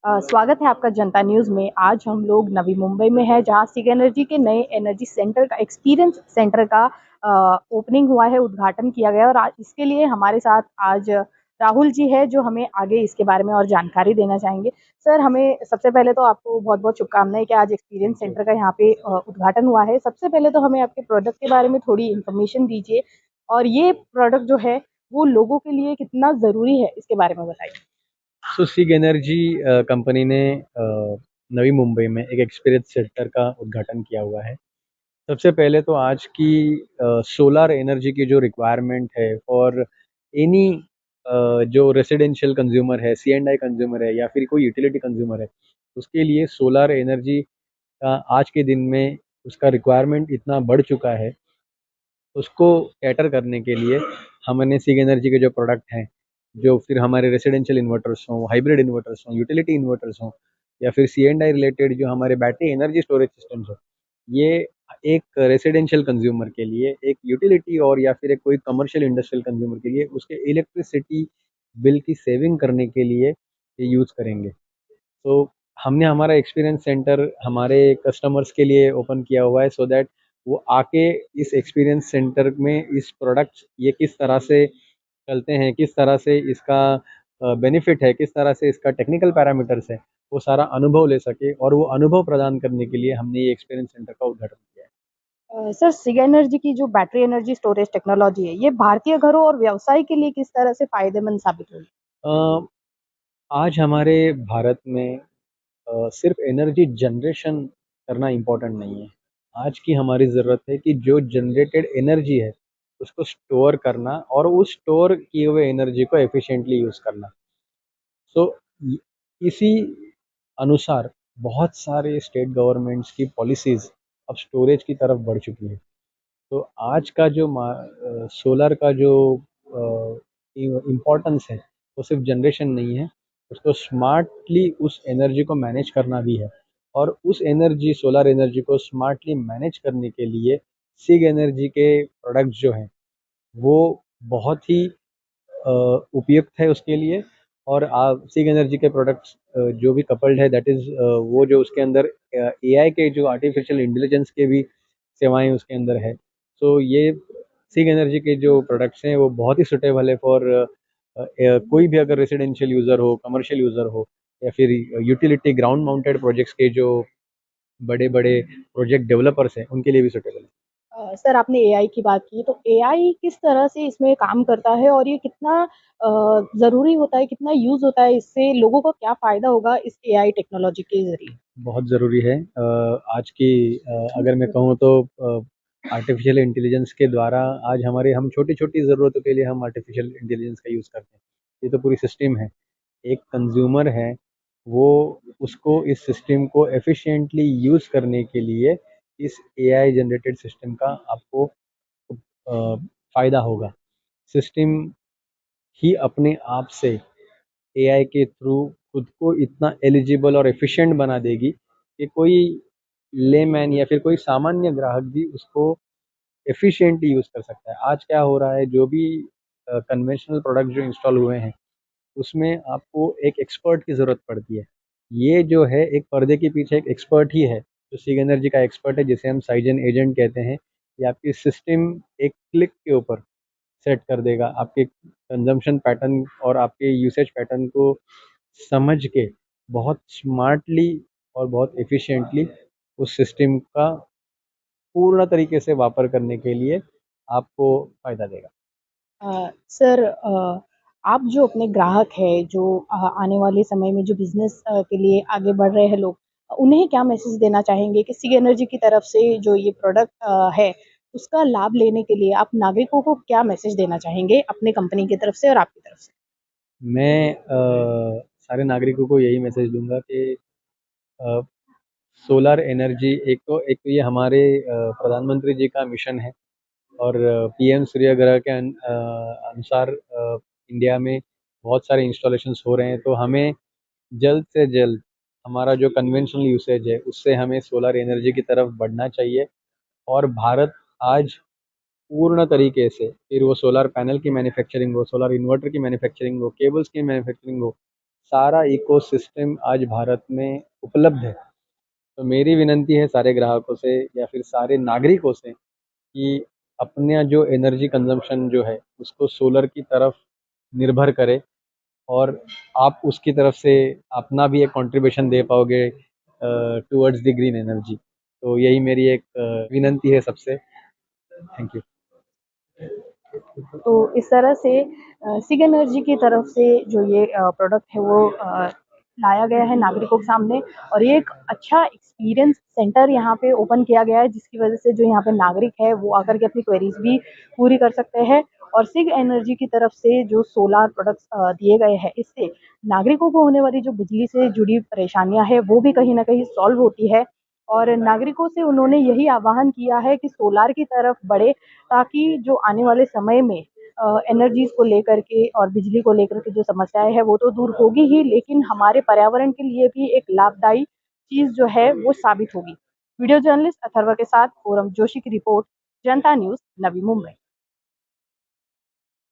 स्वागत है आपका जनता न्यूज़ में। आज हम लोग नवी मुंबई में हैं, जहां सिग एनर्जी के नए एनर्जी सेंटर का एक्सपीरियंस सेंटर का ओपनिंग हुआ है, उद्घाटन किया गया है और आज इसके लिए हमारे साथ आज राहुल जी है, जो हमें आगे इसके बारे में और जानकारी देना चाहेंगे। सर, हमें सबसे पहले तो आपको बहुत-बहुत शुभकामनाएँ कि आज एक्सपीरियंस थैंक यू। सेंटर का यहाँ पे उद्घाटन हुआ है। सबसे पहले तो हमें आपके प्रोडक्ट के बारे में थोड़ी इन्फॉर्मेशन दीजिए और ये प्रोडक्ट जो है, वो लोगों के लिए कितना ज़रूरी है, इसके बारे में बताइए। सिग एनर्जी कंपनी ने नवी मुंबई में एक एक्सपीरियंस सेंटर का उद्घाटन किया हुआ है। सबसे पहले तो आज की सोलर एनर्जी की जो रिक्वायरमेंट है और एनी जो रेसिडेंशियल कंज्यूमर है, सी एंड आई कंज्यूमर है या फिर कोई यूटिलिटी कंज्यूमर है, उसके लिए सोलर एनर्जी का आज के दिन में उसका रिक्वायरमेंट इतना बढ़ चुका है। उसको कैटर करने के लिए हमने सिग एनर्जी के जो प्रोडक्ट हैं, जो फिर हमारे रेसिडेंशियल इन्वर्टर्स हों, हाइब्रिड इन्वर्टर्स हों, यूटिलिटी इन्वर्टर्स हों या फिर सी एंड आई रिलेटेड जो हमारे बैटरी एनर्जी स्टोरेज सिस्टम्स हो, ये एक रेसिडेंशियल कंज्यूमर के लिए, एक यूटिलिटी और या फिर एक कोई कमर्शियल इंडस्ट्रियल कंज्यूमर के लिए उसके इलेक्ट्रिसिटी बिल की सेविंग करने के लिए ये यूज़ करेंगे। तो हमने हमारा एक्सपीरियंस सेंटर हमारे कस्टमर्स के लिए ओपन किया हुआ है, सो दैट वो आके इस एक्सपीरियंस सेंटर में इस प्रोडक्ट ये किस तरह से चलते हैं, किस तरह से इसका बेनिफिट है, किस तरह से इसका टेक्निकल पैरामीटर्स है, वो सारा अनुभव ले सके और वो अनुभव प्रदान करने के लिए हमने ये एक्सपीरियंस सेंटर का उद्घाटन किया है। सर, सिग एनर्जी की जो बैटरी एनर्जी स्टोरेज टेक्नोलॉजी है, ये भारतीय घरों और व्यवसाय के लिए किस तरह से फ़ायदेमंद साबित होगी? अ, आज हमारे भारत में सिर्फ एनर्जी जनरेशन करना इम्पोर्टेंट नहीं है। आज की हमारी ज़रूरत है कि जो जनरेटेड एनर्जी है, उसको स्टोर करना और उस स्टोर किए हुए एनर्जी को एफिशिएंटली यूज़ करना। सो इसी अनुसार बहुत सारे स्टेट गवर्नमेंट्स की पॉलिसीज़ अब स्टोरेज की तरफ बढ़ चुकी है। तो आज का जो सोलर का जो इम्पोर्टेंस है, वो सिर्फ जनरेशन नहीं है, उसको स्मार्टली उस एनर्जी को मैनेज करना भी है। और उस एनर्जी सोलर एनर्जी को स्मार्टली मैनेज करने के लिए सिग एनर्जी के प्रोडक्ट्स जो हैं, वो बहुत ही उपयुक्त है उसके लिए। और सिग एनर्जी के प्रोडक्ट्स जो भी कपल्ड है, दैट इज़ वो जो उसके अंदर एआई के जो आर्टिफिशियल इंटेलिजेंस के भी सेवाएं उसके अंदर है। सो ये सिग एनर्जी के जो प्रोडक्ट्स हैं वो बहुत ही सुटेबल है फॉर कोई भी अगर रेसिडेंशियल यूज़र हो, कमर्शियल यूज़र हो या फिर यूटिलिटी ग्राउंड माउंटेड प्रोजेक्ट्स के जो बड़े बड़े प्रोजेक्ट डेवलपर्स हैं, उनके लिए भी सुटेबल है। सर, आपने एआई की बात की, तो एआई किस तरह से इसमें काम करता है और ये कितना ज़रूरी होता है, कितना यूज़ होता है, इससे लोगों को क्या फ़ायदा होगा इस एआई टेक्नोलॉजी के ज़रिए? बहुत ज़रूरी है। आज की अगर मैं कहूँ तो आर्टिफ़िशियल इंटेलिजेंस के द्वारा आज हम छोटी-छोटी ज़रूरतों के लिए हम आर्टिफ़िशियल इंटेलिजेंस का यूज़ करते हैं। ये तो पूरी सिस्टम है। एक कंज़्यूमर है, वो उसको इस सिस्टम को एफ़िशिएंटली यूज़ करने के लिए इस एआई जनरेटेड सिस्टम का आपको फ़ायदा होगा। सिस्टम ही अपने आप से एआई के थ्रू खुद को इतना एलिजिबल और एफिशिएंट बना देगी कि कोई लेमैन या फिर कोई सामान्य ग्राहक भी उसको एफिशिएंटली यूज़ कर सकता है। आज क्या हो रहा है, जो भी कन्वेंशनल प्रोडक्ट जो इंस्टॉल हुए हैं, उसमें आपको एक एक्सपर्ट की ज़रूरत पड़ती है। ये जो है एक पर्दे के पीछे एक एक्सपर्ट ही है, जो सिग एनर्जी का एक्सपर्ट है, जिसे हम साइजन एजेंट कहते हैं। ये आपकी सिस्टम एक क्लिक के ऊपर सेट कर देगा, आपके कंजम्पशन पैटर्न और आपके यूसेज पैटर्न को समझ के बहुत स्मार्टली और बहुत एफिशिएंटली उस सिस्टम का पूर्ण तरीके से वापर करने के लिए आपको फ़ायदा देगा। सर, आप जो अपने ग्राहक हैं, जो आने वाले समय में जो बिज़नेस के लिए आगे बढ़ रहे हैं लोग, उन्हें क्या मैसेज देना चाहेंगे कि सी एनर्जी की तरफ से जो ये प्रोडक्ट है, उसका लाभ लेने के लिए आप नागरिकों को क्या मैसेज देना चाहेंगे अपनी कंपनी की तरफ से और आपकी तरफ से? मैं सारे नागरिकों को यही मैसेज दूँगा कि अ, सोलर एनर्जी एक तो ये हमारे प्रधानमंत्री जी का मिशन है और पीएम सूर्य ग्रह के अनुसार इंडिया में बहुत सारे इंस्टॉलेशंस हो रहे हैं। तो हमें जल्द से जल्द हमारा जो कन्वेंशनल यूसेज है, उससे हमें सोलर एनर्जी की तरफ बढ़ना चाहिए। और भारत आज पूर्ण तरीके से, फिर वो सोलर पैनल की मैन्युफैक्चरिंग हो, सोलर इन्वर्टर की मैन्युफैक्चरिंग हो, केबल्स की मैन्युफैक्चरिंग हो, सारा इकोसिस्टम आज भारत में उपलब्ध है। तो मेरी विनंती है सारे ग्राहकों से या फिर सारे नागरिकों से कि अपना जो एनर्जी कंजम्पशन जो है उसको सोलर की तरफ निर्भर करें, और आप उसकी तरफ से अपना भी एक कंट्रीब्यूशन दे पाओगे टुवर्ड्स द ग्रीन एनर्जी। तो यही मेरी एक विनंती है सबसे। Thank you. तो इस तरह से सिग एनर्जी की तरफ से जो ये प्रोडक्ट है वो लाया गया है नागरिकों के सामने, और ये एक अच्छा एक्सपीरियंस सेंटर यहाँ पे ओपन किया गया है, जिसकी वजह से जो यहाँ पे नागरिक है वो आकर के अपनी क्वेरीज भी पूरी कर सकते हैं। और सिग एनर्जी की तरफ से जो सोलार प्रोडक्ट्स दिए गए हैं, इससे नागरिकों को होने वाली जो बिजली से जुड़ी परेशानियां है वो भी कहीं ना कहीं सॉल्व होती है। और नागरिकों से उन्होंने यही आह्वान किया है कि सोलार की तरफ बढ़े, ताकि जो आने वाले समय में एनर्जीज को लेकर के और बिजली को लेकर के जो समस्याएं हैं वो तो दूर होगी ही, लेकिन हमारे पर्यावरण के लिए भी एक लाभदायी चीज जो है वो साबित होगी। वीडियो जर्नलिस्ट अथर्वा के साथ फोरम जोशी की रिपोर्ट, जनता न्यूज, नवी मुंबई।